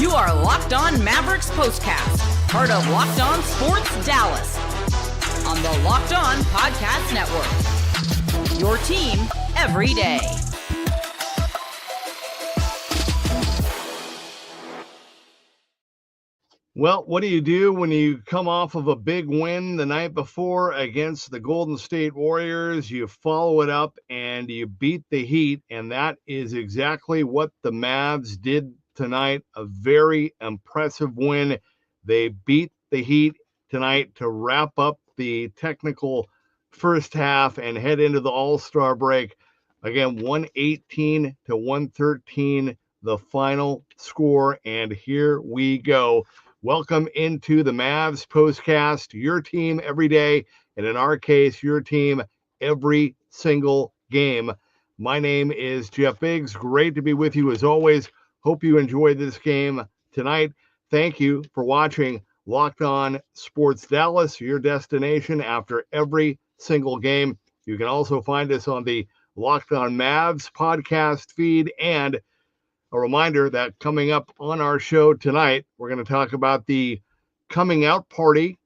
You are Locked On Mavericks Postcast, part of Locked On Sports Dallas, on the Locked On Podcast Network. Your team every day. Well, what do you do when you come off of a big win the night before against the Golden State Warriors? You follow it up and you beat the Heat, and that is exactly what the Mavs did tonight. A very impressive win. They beat the Heat tonight to wrap up the technical first half and head into the All-Star break. Again, 118-113, the final score, and here we go. Welcome into the Mavs Postcast, your team every day, and in our case, your team every single game. My name is Jeff Biggs. Great to be with you as always. Hope you enjoyed this game tonight. Thank you for watching Locked On Sports Dallas, your destination after every single game. You can also find us on the Locked On Mavs podcast feed, and a reminder that coming up on our show tonight, we're going to talk about the coming out party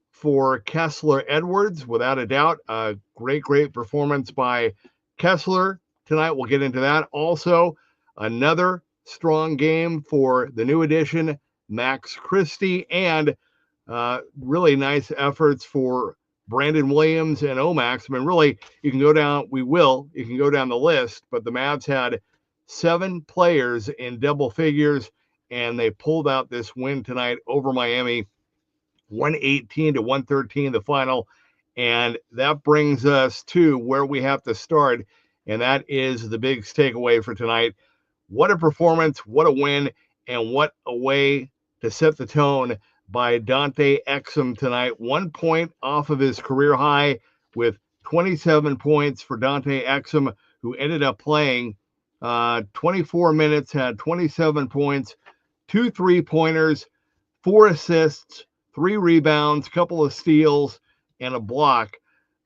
for Kessler Edwards. Without a doubt, a great performance by Kessler tonight. We'll get into that. Also, another strong game for the new addition, Max Christie, and really nice efforts for Brandon Williams and Omax. I mean, really, you can go down the list, but the Mavs had 7 players in double figures, and they pulled out this win tonight over Miami, 118-113, the final. And that brings us to where we have to start, and that is the big takeaway for tonight. What a performance, what a win, and what a way to set the tone by Dante Exum tonight. 1 point off of his career high with 27 points for Dante Exum, who ended up playing 24 minutes, had 27 points, 2 3-pointers, 4 assists, 3 rebounds, couple of steals, and a block.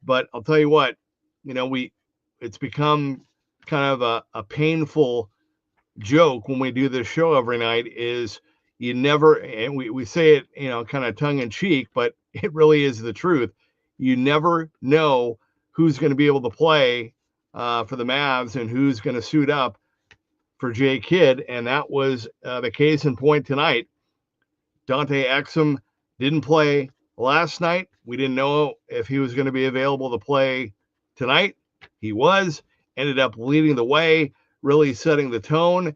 But I'll tell you what, it's become kind of a painful joke when we do this show every night is you never, and we say it, kind of tongue in cheek, but it really is the truth. You never know who's going to be able to play for the Mavs and who's going to suit up for Jay Kidd, and that was the case in point tonight. Dante Exum didn't play last night. We didn't know if he was going to be available to play tonight. He ended up leading the way, really setting the tone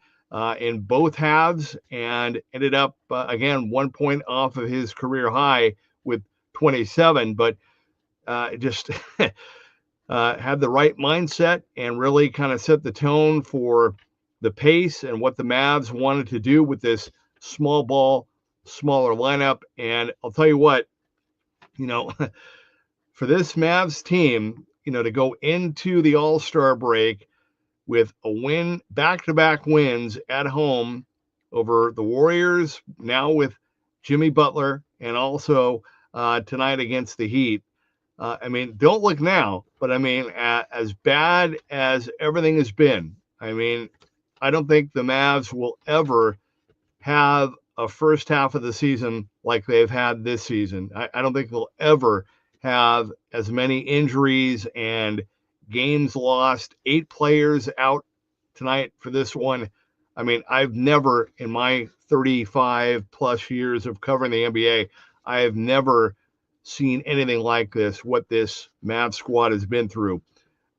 in both halves, and ended up, again, 1 point off of his career high with 27, but just had the right mindset and really kind of set the tone for the pace and what the Mavs wanted to do with this small ball, smaller lineup. And I'll tell you what, for this Mavs team, to go into the All-Star break with a win, back-to-back wins at home over the Warriors, now with Jimmy Butler, and also tonight against the Heat. Don't look now, but as bad as everything has been, I don't think the Mavs will ever have a first half of the season like they've had this season. I don't think they'll ever have as many injuries and games lost. 8 players out tonight for this one. I've never, in my 35 plus years of covering the NBA, I have never seen anything like this, what this Mavs squad has been through.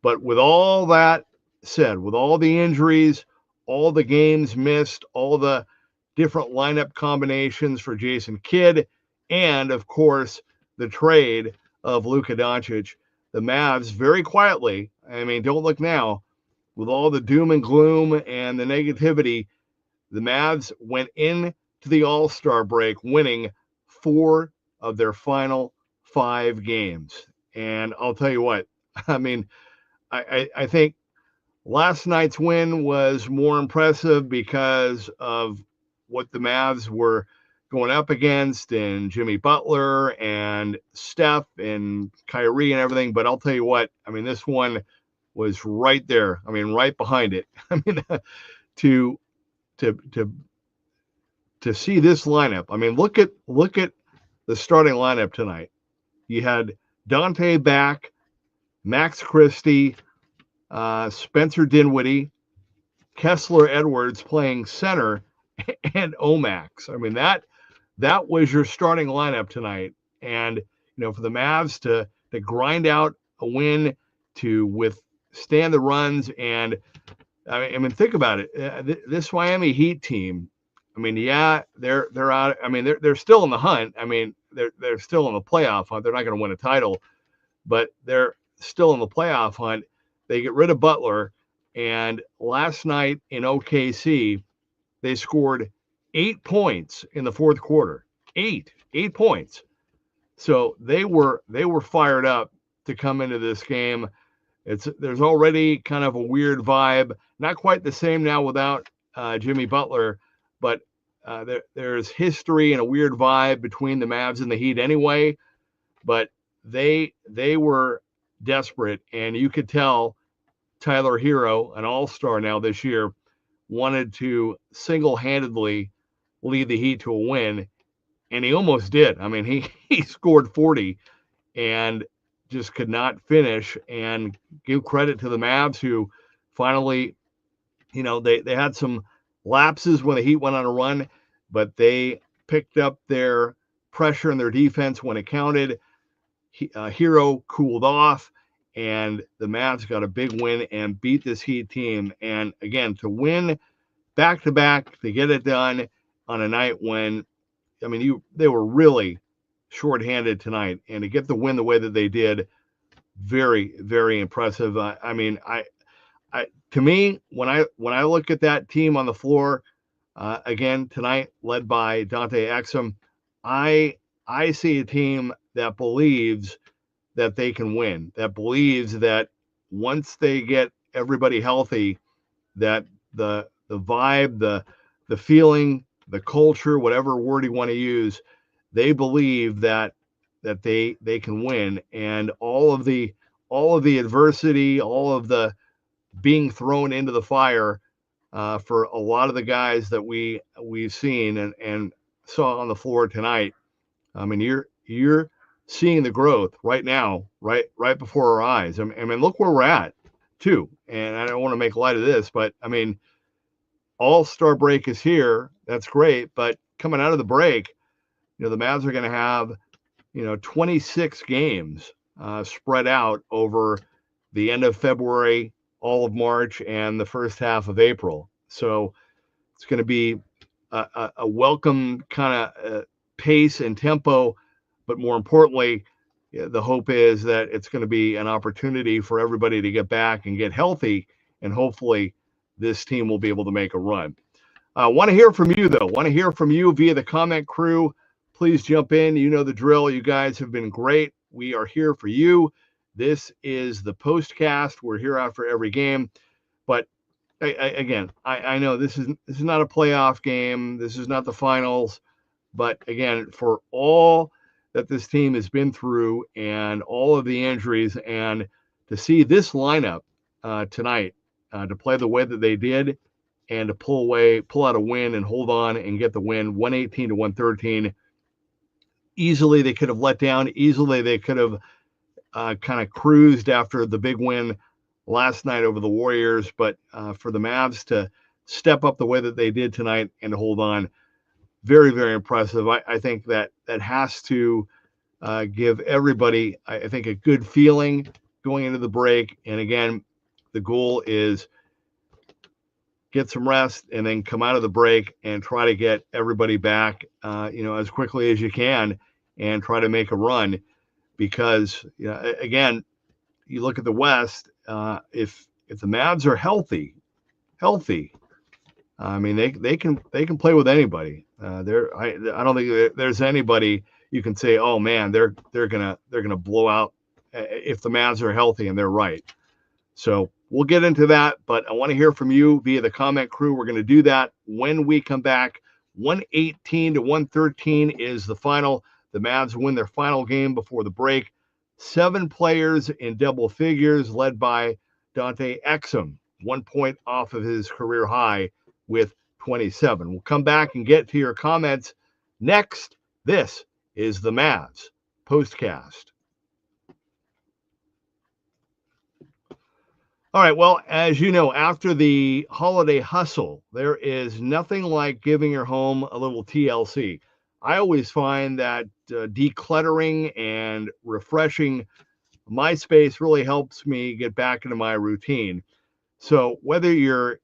But with all that said, with all the injuries, all the games missed, all the different lineup combinations for Jason Kidd, and of course, the trade of Luka Doncic, the Mavs very quietly, don't look now, with all the doom and gloom and the negativity, the Mavs went into the All-Star break winning 4 of their final 5 games. And I'll tell you what, I think last night's win was more impressive because of what the Mavs were going up against, and Jimmy Butler and Steph and Kyrie and everything. But I'll tell you what, this one was right there. Right behind it. To to see this lineup. I mean, look at the starting lineup tonight. You had Dante back, Max Christie, Spencer Dinwiddie, Kessler Edwards playing center, and Omax. I mean, that was your starting lineup tonight. And for the Mavs to grind out a win, to withstand the runs, and I mean, think about it. This Miami Heat team. I mean, yeah, they're out. I mean, they're still in the hunt. I mean, they're still in the playoff hunt. They're not going to win a title, but they're still in the playoff hunt. They get rid of Butler, and last night in OKC, they scored 8 points in the fourth quarter. 8 points. So they were fired up to come into this game. There's already kind of a weird vibe. Not quite the same now without Jimmy Butler, but there's history and a weird vibe between the Mavs and the Heat anyway. But they were desperate, and you could tell Tyler Hero, an all-star now this year, wanted to single-handedly lead the Heat to a win, and he almost did. I mean, he scored 40 and just could not finish. And give credit to the Mavs, who finally, they had some lapses when the Heat went on a run, but they picked up their pressure and their defense when it counted. Hero cooled off, and the Mavs got a big win and beat this Heat team. And again, to win back-to-back, to get it done on a night when, I mean, they were really shorthanded tonight, and to get the win the way that they did, very, very impressive. I mean, to me, when I look at that team on the floor, again tonight, led by Dante Exum, I see a team that believes that they can win, that believes that once they get everybody healthy, that the vibe, the feeling, the culture, whatever word you want to use, they believe that they can win. And all of the adversity, all of the being thrown into the fire for a lot of the guys that we've seen and saw on the floor tonight. I mean, you're seeing the growth right now, right before our eyes. I mean, look where we're at too. And I don't want to make light of this, but I mean, All-Star break is here. That's great. But coming out of the break, the Mavs are going to have, 26 games spread out over the end of February, all of March, and the first half of April. So it's going to be a welcome kind of pace and tempo, but more importantly, the hope is that it's going to be an opportunity for everybody to get back and get healthy, and hopefully this team will be able to make a run. I want to hear from you, though. Want to hear from you via the comment crew. Please jump in. You know the drill. You guys have been great. We are here for you. This is the postcast. We're here after every game. But again, I know this is not a playoff game. This is not the finals. But again, for all that this team has been through and all of the injuries, and to see this lineup tonight, to play the way that they did, and to pull out a win and hold on and get the win, 118-113. Easily they could have let down. Easily they could have kind of cruised after the big win last night over the Warriors. But for the Mavs to step up the way that they did tonight and to hold on, very, very impressive. I think that has to give everybody, I think, a good feeling going into the break. And again, the goal is get some rest and then come out of the break and try to get everybody back, as quickly as you can, and try to make a run. Because again, you look at the West, if the Mavs are healthy, I mean, they can play with anybody. I don't think there's anybody you can say, oh man, they're gonna blow out if the Mavs are healthy and they're right. So we'll get into that, but I want to hear from you via the comment crew. We're going to do that when we come back. 118-113 is the final. The Mavs win their final game before the break. 7 players in double figures, led by Dante Exum, 1 point off of his career high with 27. We'll come back and get to your comments next. This is the Mavs Postcast. All right, well, as you know, after the holiday hustle, there is nothing like giving your home a little TLC. I always find that decluttering and refreshing my space really helps me get back into my routine. So whether you're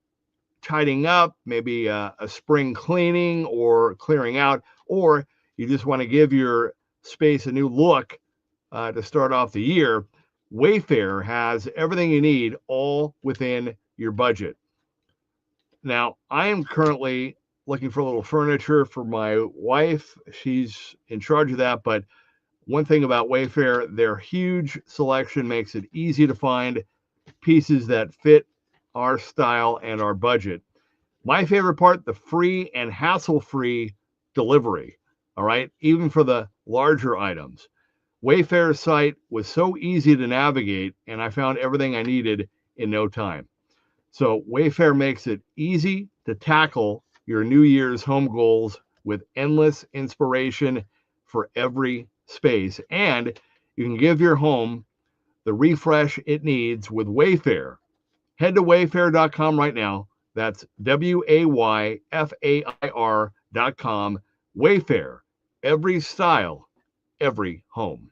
tidying up, maybe a spring cleaning or clearing out, or you just want to give your space a new look to start off the year, Wayfair has everything you need all within your budget. Now, I am currently looking for a little furniture for my wife. She's in charge of that, but one thing about Wayfair, their huge selection makes it easy to find pieces that fit our style and our budget. My favorite part, the free and hassle-free delivery, all right, even for the larger items. Wayfair's site was so easy to navigate, and I found everything I needed in no time. So Wayfair makes it easy to tackle your New Year's home goals with endless inspiration for every space. And you can give your home the refresh it needs with Wayfair. Head to wayfair.com right now. That's WAYFAIR.com. Wayfair. Every style, every home.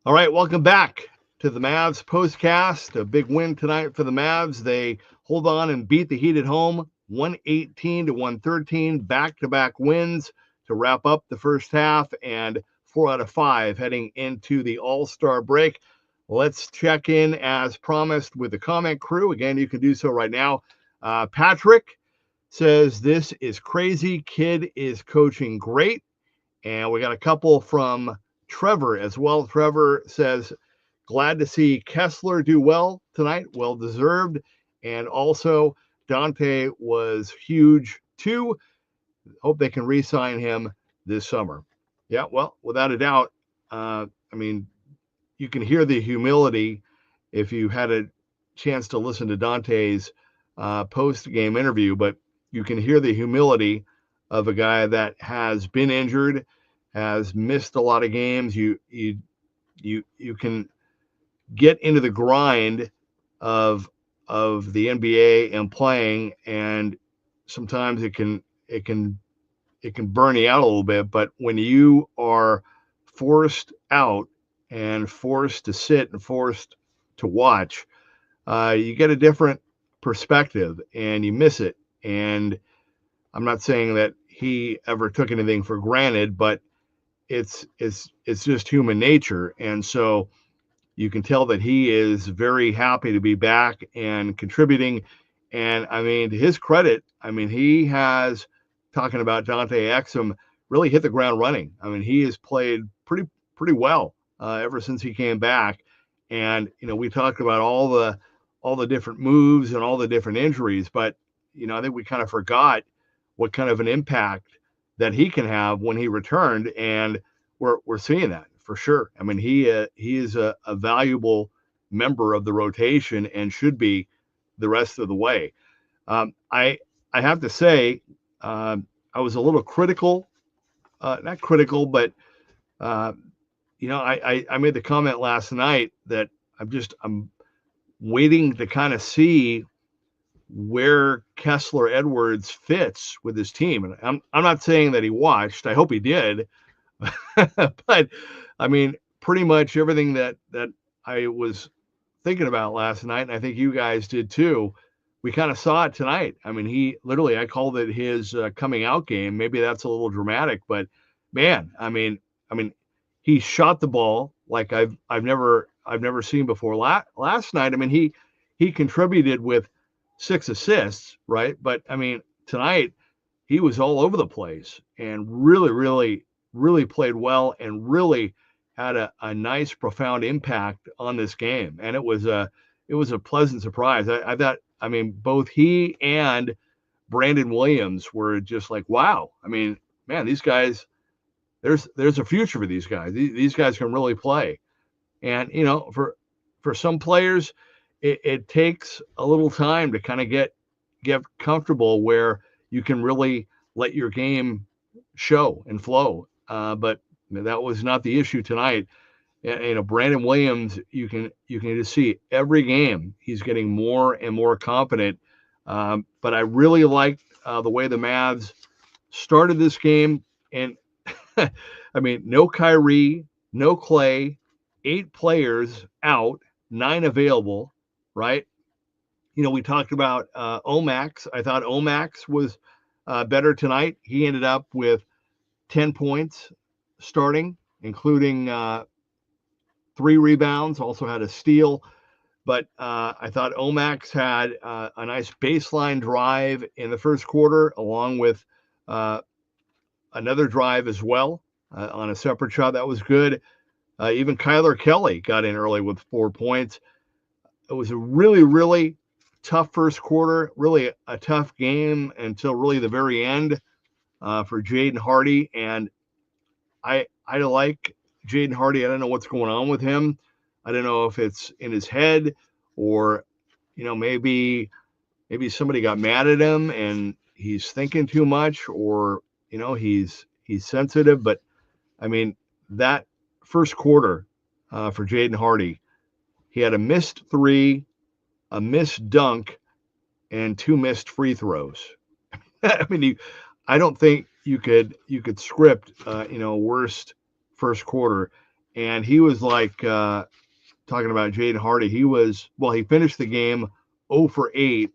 All right, welcome back to the Mavs Postcast. A big win tonight for the Mavs. They hold on and beat the Heat at home, 118-113, back-to-back wins to wrap up the first half, and 4 out of 5 heading into the All-Star break. Let's check in as promised with the comment crew. Again, you can do so right now. Patrick says, this is crazy. Kid is coaching great. And we got a couple from Trevor as well. Trevor says, glad to see Kessler do well tonight. Well deserved. And also, Dante was huge too. Hope they can re-sign him this summer. Yeah, well, without a doubt. I mean, you can hear the humility if you had a chance to listen to Dante's post-game interview, but you can hear the humility of a guy that has been injured, has missed a lot of games. You can get into the grind of the NBA and playing, and sometimes it can burn you out a little bit. But when you are forced out and forced to sit and forced to watch, you get a different perspective and you miss it. And I'm not saying that he ever took anything for granted, but it's just human nature. And so you can tell that he is very happy to be back and contributing. And I mean, to his credit, I mean, he has, talking about Dante Exum, really hit the ground running. I mean, he has played pretty well ever since he came back. And, you know, we talked about all the different moves and all the different injuries, but, you know, I think we kind of forgot what kind of an impact that he can have when he returned. And we're seeing that for sure. I mean, he is a valuable member of the rotation and should be the rest of the way. I have to say, I was a little critical, not critical, but, you know, I made the comment last night that I'm waiting to kind of see where Kessler Edwards fits with his team. And I'm not saying that he watched. I hope he did. But I mean, pretty much everything that I was thinking about last night, and I think you guys did too, we kind of saw it tonight. I mean, I called it his coming out game. Maybe that's a little dramatic, but man, I mean, he shot the ball like I've never seen before. Last night, I mean, he contributed with 6 assists, right? But I mean, tonight he was all over the place and really played well and really had a nice, profound impact on this game. And it was a pleasant surprise. I thought, I mean, both he and Brandon Williams were just like, wow. I mean, man, these guys, there's a future for these guys. These guys can really play. And, you know, for some players, it takes a little time to kind of get comfortable where you can really let your game show and flow. But that was not the issue tonight. Brandon Williams, you can just see every game he's getting more and more confident. But I really liked the way the Mavs started this game. And I mean, no Kyrie, no Clay, 8 players out, 9 available, right? We talked about Omax. I thought Omax was better tonight. He ended up with 10 points starting, including 3 rebounds, also had a steal. But I thought Omax had a nice baseline drive in the first quarter, along with another drive as well on a separate shot. That was good. Even Kyler Kelly got in early with 4 points. It was a really, really tough first quarter, really a tough game until really the very end for Jaden Hardy. And I like Jaden Hardy. I don't know what's going on with him. I don't know if it's in his head or, maybe somebody got mad at him and he's thinking too much, or, he's sensitive. But I mean, that first quarter for Jaden Hardy, he had a missed 3, a missed dunk, and 2 missed free throws. I mean, I don't think you could script, worst first quarter. And he was like, talking about Jaden Hardy, he finished the game 0 for 8,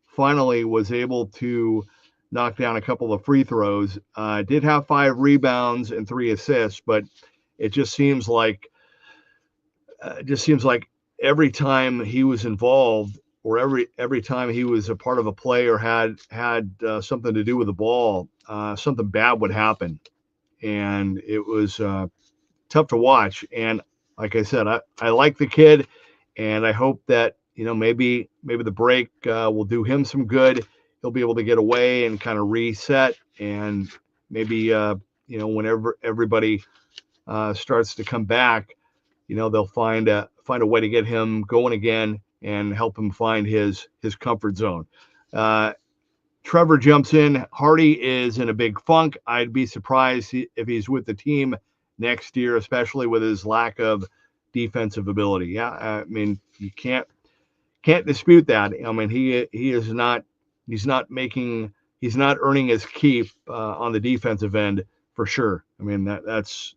finally was able to knock down a couple of free throws, did have 5 rebounds and 3 assists, but it just seems like every time he was involved, or every time he was a part of a play or had something to do with the ball, something bad would happen, and it was tough to watch. And like I said, I like the kid, and I hope that maybe the break will do him some good. He'll be able to get away and kind of reset, and maybe whenever everybody starts to come back, they'll find a way to get him going again and help him find his comfort zone. Trevor jumps in. Hardy is in a big funk. I'd be surprised if he's with the team next year, especially with his lack of defensive ability. Yeah, I mean, you can't dispute that. I mean, he's not earning his keep on the defensive end for sure. I mean, that's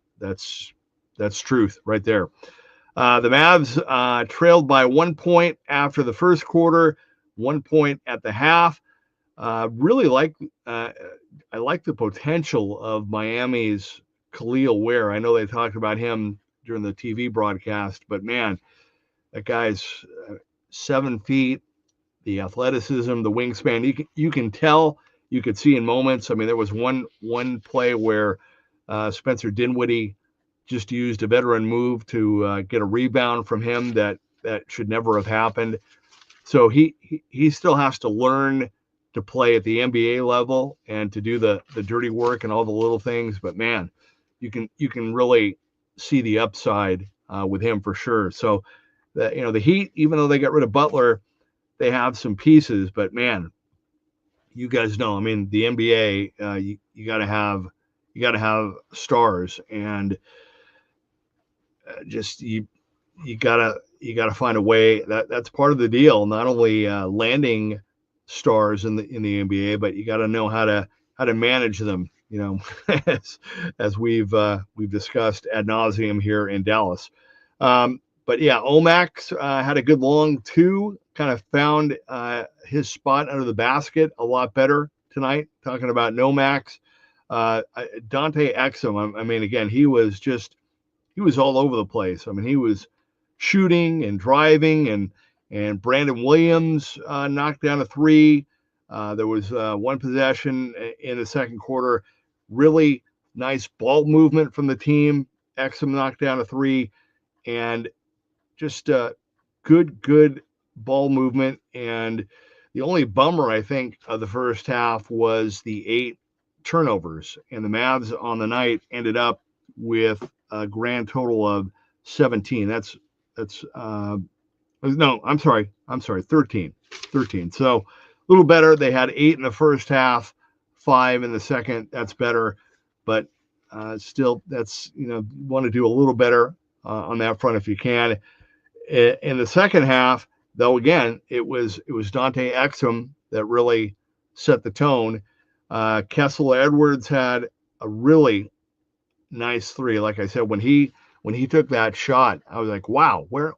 truth right there. The Mavs trailed by 1 point after the first quarter, 1 point at the half. I like the potential of Miami's Khalil Ware. I know they talked about him during the TV broadcast, but man, that guy's 7 feet, the athleticism, the wingspan. You can tell, you could see in moments. I mean, there was one play where Spencer Dinwiddie just used a veteran move to get a rebound from him that should never have happened. So he still has to learn to play at the NBA level and to do the dirty work and all the little things. But man, you can really see the upside with him for sure. So the Heat, even though they got rid of Butler, they have some pieces. But man, you guys know, I mean, the NBA, you got to have stars, and just you gotta find a way. That's part of the deal. Not only landing stars in the NBA, but you got to know how to manage them. As we've discussed ad nauseum here in Dallas. But yeah, Omax had a good long 2. Kind of found his spot under the basket a lot better tonight. Talking about Nomax, Dante Exum. I mean, again, he was all over the place. I mean, he was shooting and driving, and Brandon Williams knocked down a 3. There was one possession in the second quarter, really nice ball movement from the team. Exum knocked down a 3, and just good ball movement. And the only bummer, I think, of the first half was the 8 turnovers, and the Mavs on the night ended up with a grand total of 17. That's No, I'm sorry, 13. So a little better. They had 8 in the first half, 5 in the second. That's better, but still, that's, you want to do a little better on that front if you can. In the second half, though, again, it was Dante Exum that really set the tone. Kessler Edwards had a really nice three. Like I said, when he took that shot, I was like, wow, where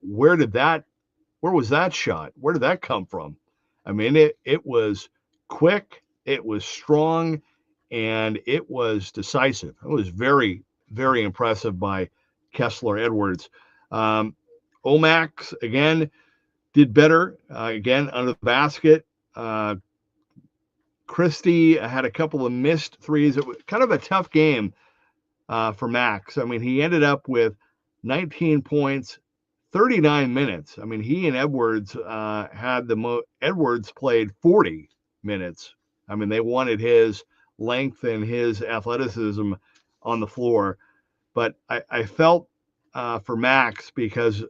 was that shot? Where did that come from? I mean, it was quick, it was strong, and it was decisive. It was very, very impressive by Kessler Edwards. Omax, again, did better, again, under the basket. Christie had a couple of missed threes. It was kind of a tough game for Max. I mean, he ended up with 19 points, 39 minutes. I mean, he and Edwards had Edwards played 40 minutes. I mean, they wanted his length and his athleticism on the floor. But I felt for Max, because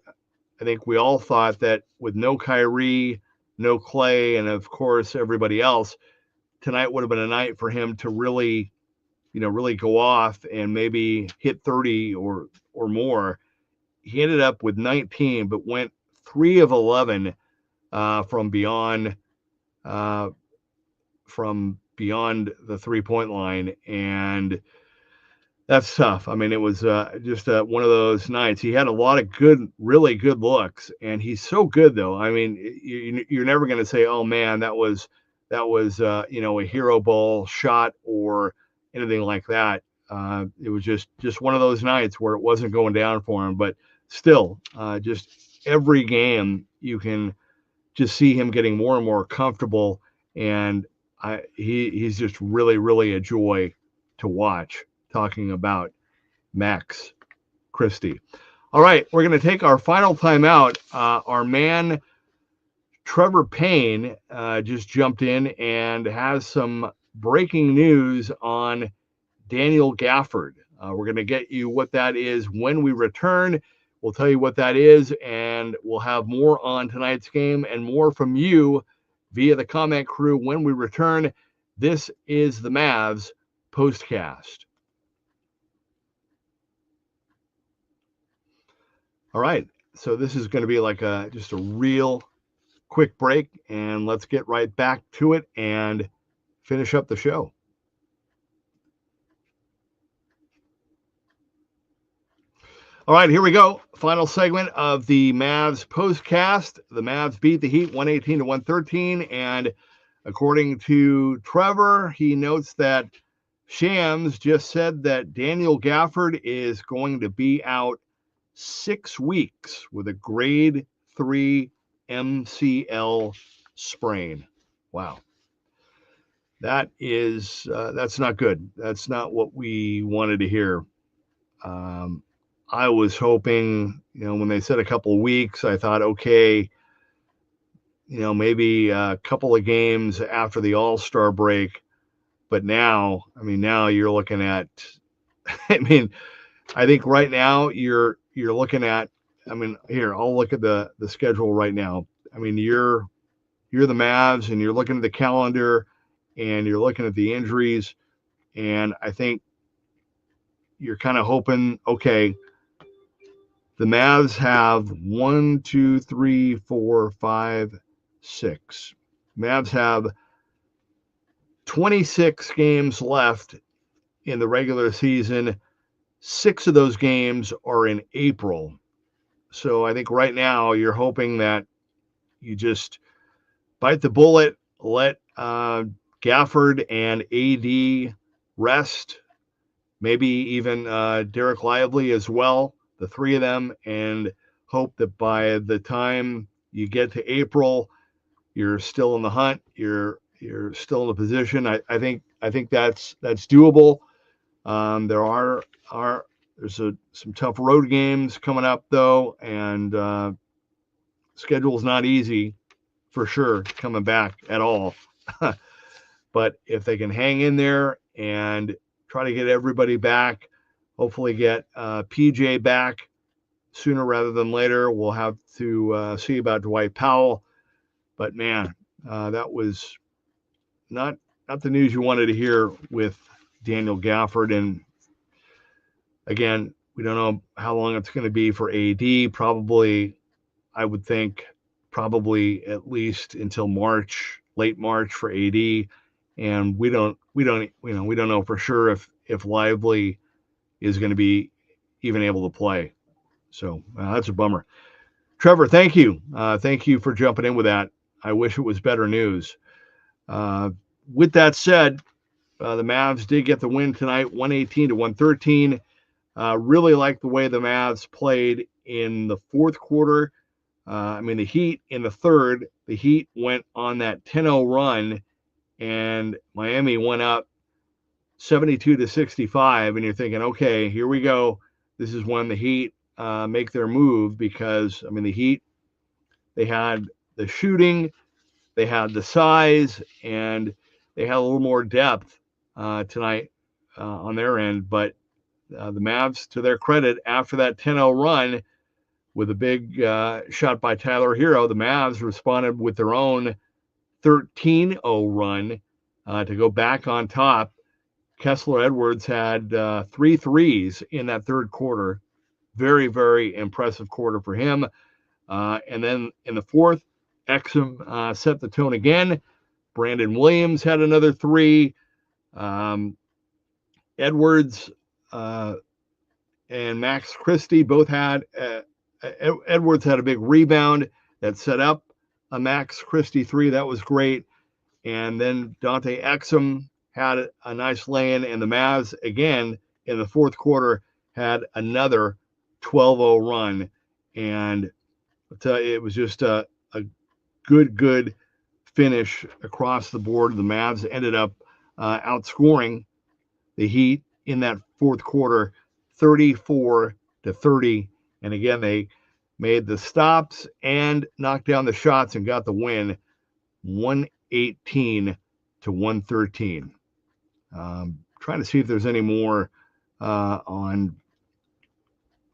I think we all thought that with no Kyrie, no Clay, and of course everybody else, tonight would have been a night for him to really go off and maybe hit 30 or more. He ended up with 19, but went 3 of 11 from beyond the 3-point line, and that's tough. I mean, it was just one of those nights. He had a lot of really good looks, and he's so good, though. I mean, you're never going to say, "Oh man, that was a hero ball shot" or anything like that. It was just one of those nights where it wasn't going down for him. But still, just every game you can just see him getting more and more comfortable, and he's just really, really a joy to watch. Talking about Max Christie. All right, we're going to take our final timeout. Our man Trevor Payne just jumped in and has some breaking news on Daniel Gafford. We're going to get you what that is when we return. We'll tell you what that is, and we'll have more on tonight's game and more from you via the comment crew when we return. This is the Mavs Postcast. All right, so this is going to be like just a real quick break, and let's get right back to it and finish up the show. All right, here we go. Final segment of the Mavs Postcast. The Mavs beat the Heat 118-113, and according to Trevor, he notes that Shams just said that Daniel Gafford is going to be out 6 weeks with a grade 3 MCL sprain. Wow. That's not good. That's not what we wanted to hear. I was hoping, when they said a couple of weeks, I thought, okay, maybe a couple of games after the All-Star break. But now you're looking at, I think right now you're looking at, here, I'll look at the schedule right now. You're the Mavs, and you're looking at the calendar, and you're looking at the injuries, and I think you're kind of hoping, okay, the Mavs have 1, 2, 3, 4, 5, 6. Mavs have 26 games left in the regular season. 6 of those games are in April. So I think right now you're hoping that you just bite the bullet, let Gafford and AD rest, maybe even Derek Lively as well, the 3 of them, and hope that by the time you get to April, you're still in the hunt, you're still in the position. I think that's doable. There's some tough road games coming up though, and schedule's not easy for sure coming back at all. But if they can hang in there and try to get everybody back, hopefully get PJ back sooner rather than later. We'll have to see about Dwight Powell. But man, that was not the news you wanted to hear with Daniel Gafford. And again, we don't know how long it's going to be for AD. Probably, I would think, probably at least until March, late March for AD. And we don't know for sure if Lively is going to be even able to play. So that's a bummer. Trevor, thank you. Thank you for jumping in with that. I wish it was better news. With that said, the Mavs did get the win tonight, 118-113. Really like the way the Mavs played in the fourth quarter. The Heat in the third, the Heat went on that 10-0 run, and Miami went up 72-65. And you're thinking, okay, here we go. This is when the Heat make their move, because, the Heat, they had the shooting, they had the size, and they had a little more depth tonight on their end. But the Mavs, to their credit, after that 10-0 run with a big shot by Tyler Hero, the Mavs responded with their own 13-0 run to go back on top. Kessler Edwards had 3 threes in that third quarter. Very, very impressive quarter for him. And then in the fourth, Exum set the tone again. Brandon Williams had another 3. Edwards and Max Christie both had Edwards had a big rebound that set up a Max Christie 3. That was great. And then Dante Exum had a nice lay-in, and the Mavs, again, in the fourth quarter, had another 12-0 run. And I'll tell you, it was just a good finish across the board. The Mavs ended up outscoring the Heat in that fourth quarter, 34-30. And again, they made the stops and knocked down the shots and got the win, 118-113. Trying to see if there's any more on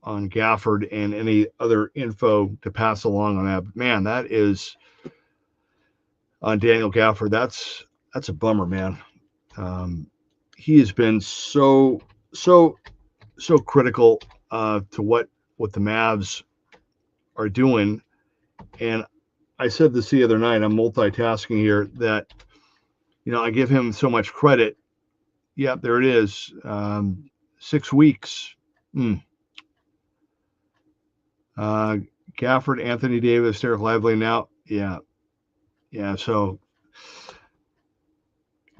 Gafford and any other info to pass along on that. But man, that is on Daniel Gafford. That's a bummer, man. He has been so critical to what the Mavs are doing. And I said this the other night, I'm multitasking here, that, I give him so much credit. Yeah, there it is. 6 weeks. Gafford, Anthony Davis, Derek Lively now. Yeah. So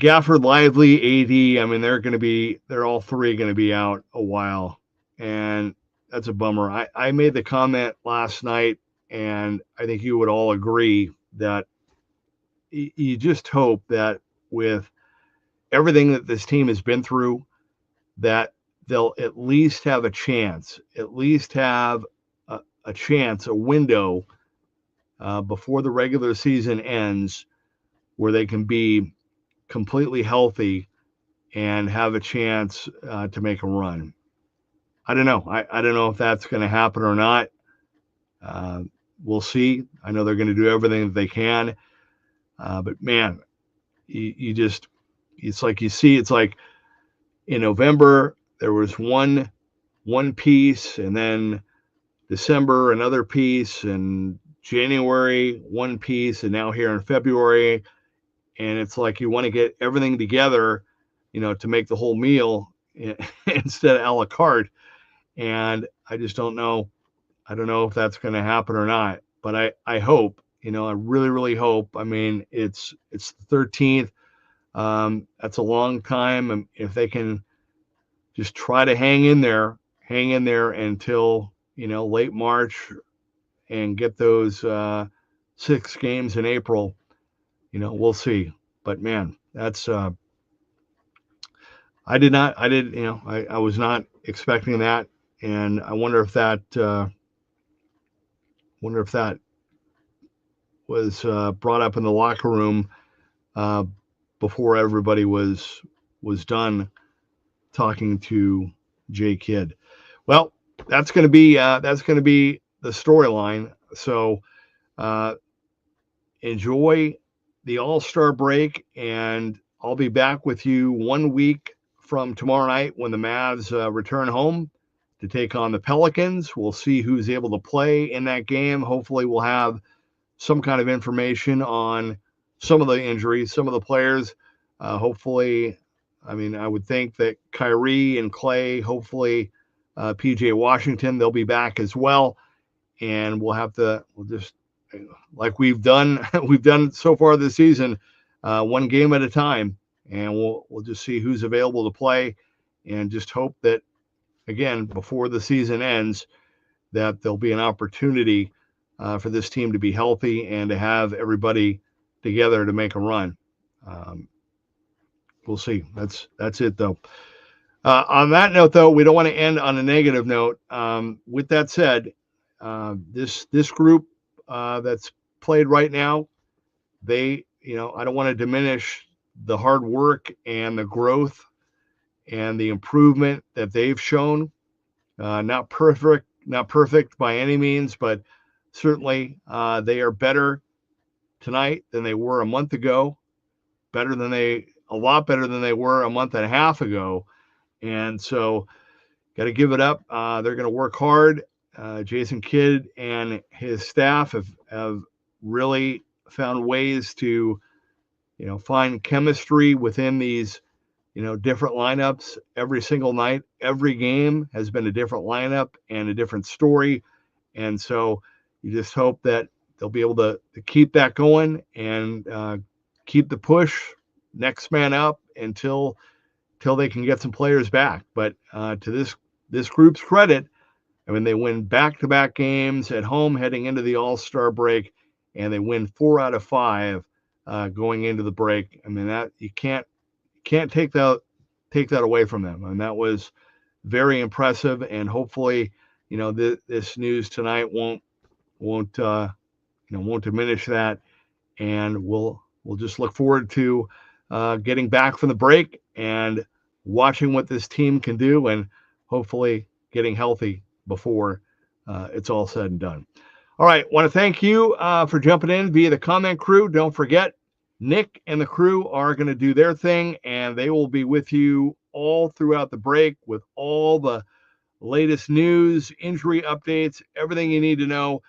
Gafford, Lively, AD, they're all 3 going to be out a while. And that's a bummer. I made the comment last night, and I think you would all agree that you just hope that with everything that this team has been through, that they'll at least have a chance, a window before the regular season ends, where they can be completely healthy and have a chance to make a run. I don't know. I don't know if that's going to happen or not. We'll see. I know they're going to do everything that they can. But man, it's like in November, there was one piece, and then December, another piece, and January, one piece, and now here in February. And it's like you want to get everything together, to make the whole meal instead of a la carte. And I just don't know. I don't know if that's going to happen or not, but I hope, I really, really hope. It's the 13th. That's a long time. And if they can just try to hang in there until, late March and get those 6 games in April, we'll see. But man, that's, I was not expecting that. And I wonder if that was brought up in the locker room before everybody was done talking to Jay Kidd. Well, that's going to be the storyline. So enjoy the All-Star break, and I'll be back with you 1 week from tomorrow night when the Mavs return home to take on the Pelicans. We'll see who's able to play in that game. Hopefully we'll have some kind of information on some of the injuries, some of the players. Hopefully, I mean, I would think that Kyrie and Clay, hopefully PJ Washington, they'll be back as well. And we'll just, like we've done so far this season, one game at a time, and we'll just see who's available to play, and just hope that, again, before the season ends, that there'll be an opportunity for this team to be healthy and to have everybody together to make a run. We'll see. That's it, though. On that note, though, we don't want to end on a negative note. With that said, this group that's played right now, I don't want to diminish the hard work and the growth and the improvement that they've shown. Not perfect by any means, but certainly they are better tonight than they were a month ago, a lot better than they were a month and a half ago. And so got to give it up. They're going to work hard. Jason Kidd and his staff have really found ways to, find chemistry within these, different lineups every single night. Every game has been a different lineup and a different story. And so you just hope that they'll be able to keep that going and keep the push, next man up until they can get some players back. But to this group's credit, I mean, they win back-to-back games at home heading into the All-Star break, and they win 4 out of 5 going into the break. I mean, that you can't take that away from them. And that was very impressive. And hopefully, this news tonight won't diminish that. And we'll just look forward to getting back from the break and watching what this team can do, and hopefully getting healthy before it's all said and done. All right. Want to thank you for jumping in via the comment crew. Don't forget, Nick and the crew are going to do their thing, and they will be with you all throughout the break with all the latest news, injury updates, everything you need to know.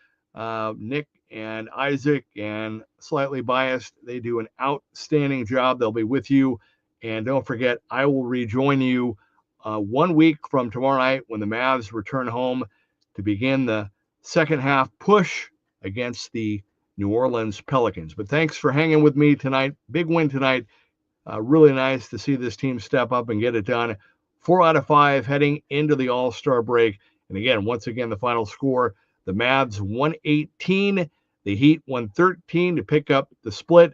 Nick and Isaac and Slightly Biased, they do an outstanding job. They'll be with you. And don't forget, I will rejoin you 1 week from tomorrow night when the Mavs return home to begin the second half push against the New Orleans Pelicans. But thanks for hanging with me tonight. Big win tonight. Really nice to see this team step up and get it done. 4 out of 5 heading into the All-Star break. And again, once again, the final score, the Mavs 118, the Heat 113 to pick up the split.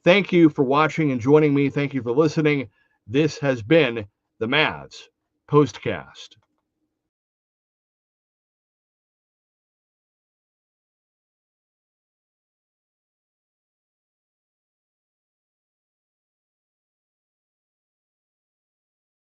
Thank you for watching and joining me. Thank you for listening. This has been the Mavs Postcast.